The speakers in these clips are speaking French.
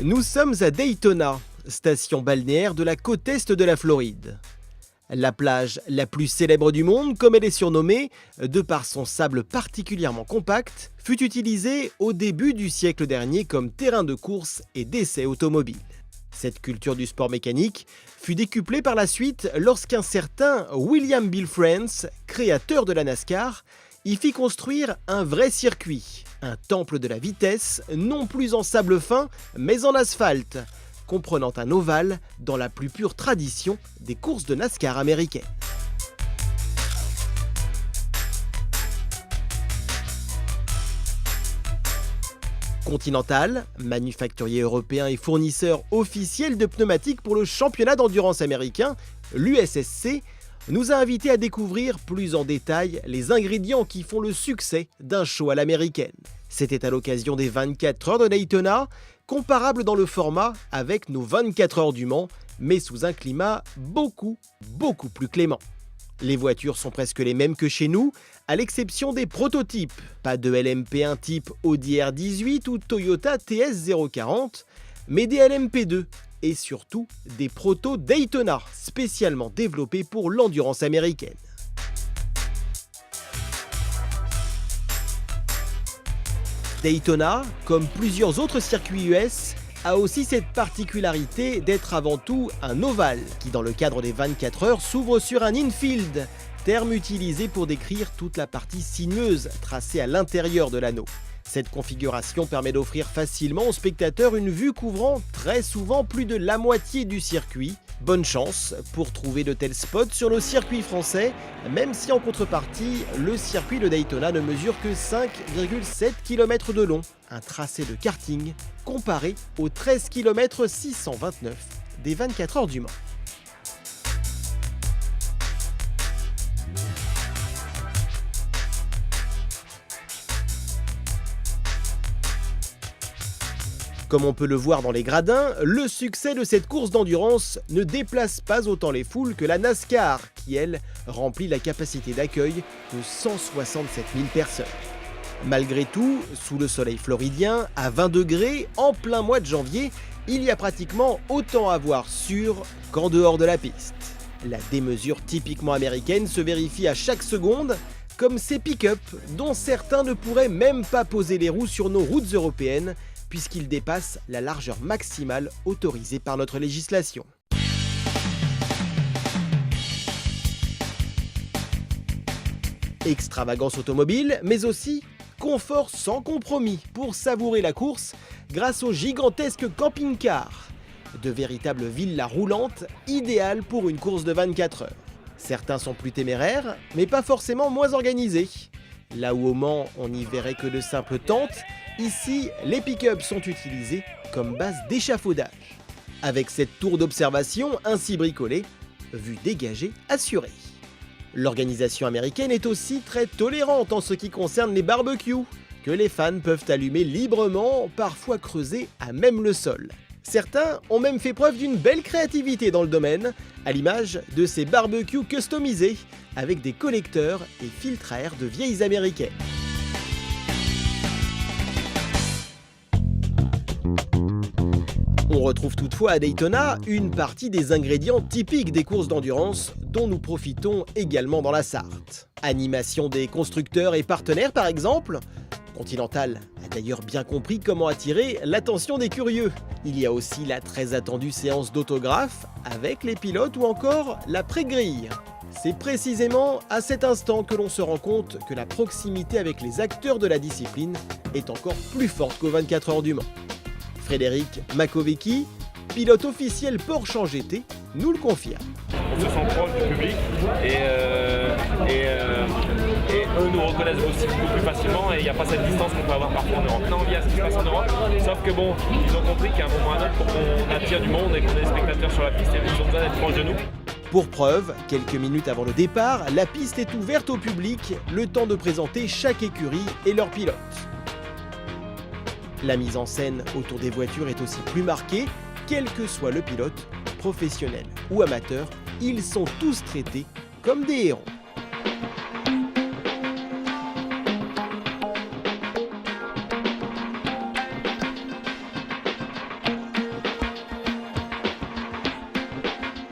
Nous sommes à Daytona, station balnéaire de la côte est de la Floride. La plage la plus célèbre du monde, comme elle est surnommée, de par son sable particulièrement compact, fut utilisée au début du siècle dernier comme terrain de course et d'essais automobiles. Cette culture du sport mécanique fut décuplée par la suite lorsqu'un certain William Bill France, créateur de la NASCAR, y fit construire un vrai circuit, un temple de la vitesse, non plus en sable fin, mais en asphalte, comprenant un ovale dans la plus pure tradition des courses de NASCAR américaines. Continental, manufacturier européen et fournisseur officiel de pneumatiques pour le championnat d'endurance américain, l'USSC, nous a invités à découvrir plus en détail les ingrédients qui font le succès d'un show à l'américaine. C'était à l'occasion des 24 heures de Daytona, comparable dans le format avec nos 24 heures du Mans, mais sous un climat beaucoup plus clément. Les voitures sont presque les mêmes que chez nous, à l'exception des prototypes. Pas de LMP1 type Audi R18 ou Toyota TS040, mais des LMP2 et surtout des protos Daytona, spécialement développés pour l'endurance américaine. Daytona, comme plusieurs autres circuits US, a aussi cette particularité d'être avant tout un ovale, qui dans le cadre des 24 heures s'ouvre sur un infield, terme utilisé pour décrire toute la partie sinueuse tracée à l'intérieur de l'anneau. Cette configuration permet d'offrir facilement aux spectateurs une vue couvrant très souvent plus de la moitié du circuit. Bonne chance pour trouver de tels spots sur le circuit français, même si en contrepartie, le circuit de Daytona ne mesure que 5,7 km de long, un tracé de karting comparé aux 13 km 629 des 24 heures du Mans. Comme on peut le voir dans les gradins, le succès de cette course d'endurance ne déplace pas autant les foules que la NASCAR, qui elle remplit la capacité d'accueil de 167 000 personnes. Malgré tout, sous le soleil floridien, à 20 degrés, en plein mois de janvier, il y a pratiquement autant à voir sur qu'en dehors de la piste. La démesure typiquement américaine se vérifie à chaque seconde, comme ces pick-up dont certains ne pourraient même pas poser les roues sur nos routes européennes, puisqu'il dépasse la largeur maximale autorisée par notre législation. Extravagance automobile, mais aussi confort sans compromis pour savourer la course grâce aux gigantesques camping-cars, de véritables villas roulantes idéales pour une course de 24 heures. Certains sont plus téméraires, mais pas forcément moins organisés. Là où au Mans, on n'y verrait que de simples tentes, ici, les pick-up sont utilisés comme base d'échafaudage. Avec cette tour d'observation ainsi bricolée, vue dégagée assurée. L'organisation américaine est aussi très tolérante en ce qui concerne les barbecues, que les fans peuvent allumer librement, parfois creusés à même le sol. Certains ont même fait preuve d'une belle créativité dans le domaine, à l'image de ces barbecues customisés, avec des collecteurs et filtres à air de vieilles américaines. On retrouve toutefois à Daytona une partie des ingrédients typiques des courses d'endurance dont nous profitons également dans la Sarthe. Animation des constructeurs et partenaires par exemple. Continental a d'ailleurs bien compris comment attirer l'attention des curieux. Il y a aussi la très attendue séance d'autographes avec les pilotes ou encore la pré-grille. C'est précisément à cet instant que l'on se rend compte que la proximité avec les acteurs de la discipline est encore plus forte qu'aux 24 heures du Mans. Frédéric Makovecki, pilote officiel Porsche en GT, nous le confirme. On se sent proche du public et eux nous reconnaissent aussi beaucoup plus facilement et il n'y a pas cette distance qu'on peut avoir parfois en Europe. On a envie à ce qui se passe en Europe, sauf que bon, ils ont compris qu'à un moment ou à un autre, pour qu'on attire du monde et qu'on ait des spectateurs sur la piste, ils ont besoin d'être proches de nous. Pour preuve, quelques minutes avant le départ, la piste est ouverte au public, le temps de présenter chaque écurie et leurs pilotes. La mise en scène autour des voitures est aussi plus marquée, quel que soit le pilote, professionnel ou amateur, ils sont tous traités comme des héros.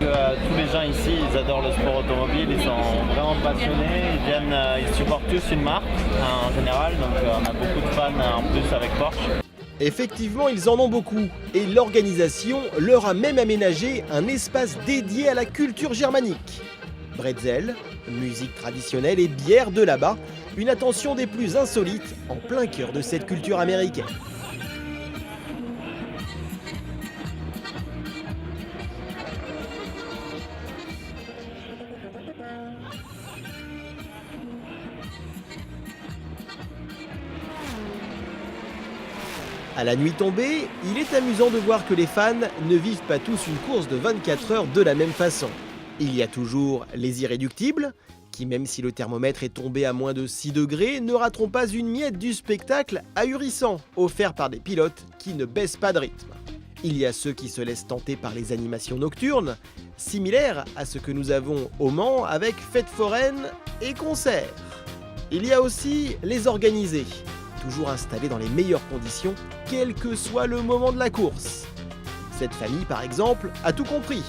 Tous les gens ici, ils adorent le sport automobile, ils sont vraiment passionnés, ils supportent tous une marque en général, donc on a beaucoup de fans en plus avec Porsche. Effectivement, ils en ont beaucoup, et l'organisation leur a même aménagé un espace dédié à la culture germanique. Bretzel, musique traditionnelle et bière de là-bas, une attention des plus insolites en plein cœur de cette culture américaine. À la nuit tombée, il est amusant de voir que les fans ne vivent pas tous une course de 24 heures de la même façon. Il y a toujours les irréductibles, qui même si le thermomètre est tombé à moins de 6 degrés, ne rateront pas une miette du spectacle ahurissant, offert par des pilotes qui ne baissent pas de rythme. Il y a ceux qui se laissent tenter par les animations nocturnes, similaires à ce que nous avons au Mans avec fêtes foraines et concerts. Il y a aussi les organisés, toujours installés dans les meilleures conditions, quel que soit le moment de la course. Cette famille, par exemple, a tout compris.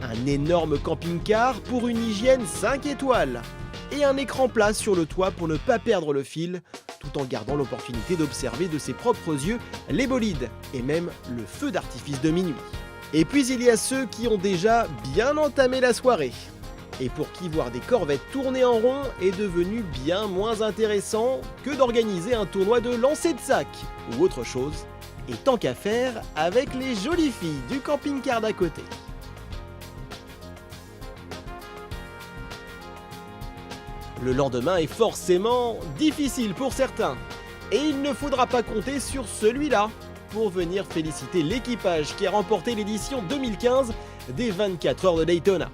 Un énorme camping-car pour une hygiène 5 étoiles et un écran plat sur le toit pour ne pas perdre le fil, tout en gardant l'opportunité d'observer de ses propres yeux les bolides et même le feu d'artifice de minuit. Et puis il y a ceux qui ont déjà bien entamé la soirée et pour qui voir des corvettes tourner en rond est devenu bien moins intéressant que d'organiser un tournoi de lancer de sac ou autre chose, et tant qu'à faire avec les jolies filles du camping-car d'à côté. Le lendemain est forcément difficile pour certains, et il ne faudra pas compter sur celui-là pour venir féliciter l'équipage qui a remporté l'édition 2015 des 24 heures de Daytona.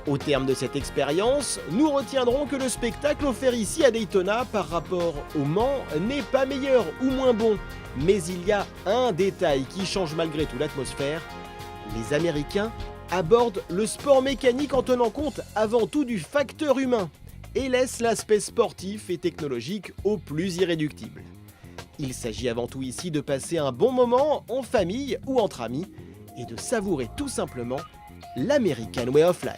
Au terme de cette expérience, nous retiendrons que le spectacle offert ici à Daytona par rapport au Mans n'est pas meilleur ou moins bon, mais il y a un détail qui change malgré tout l'atmosphère. Les Américains abordent le sport mécanique en tenant compte avant tout du facteur humain et laissent l'aspect sportif et technologique au plus irréductible. Il s'agit avant tout ici de passer un bon moment en famille ou entre amis et de savourer tout simplement l'American Way of Life.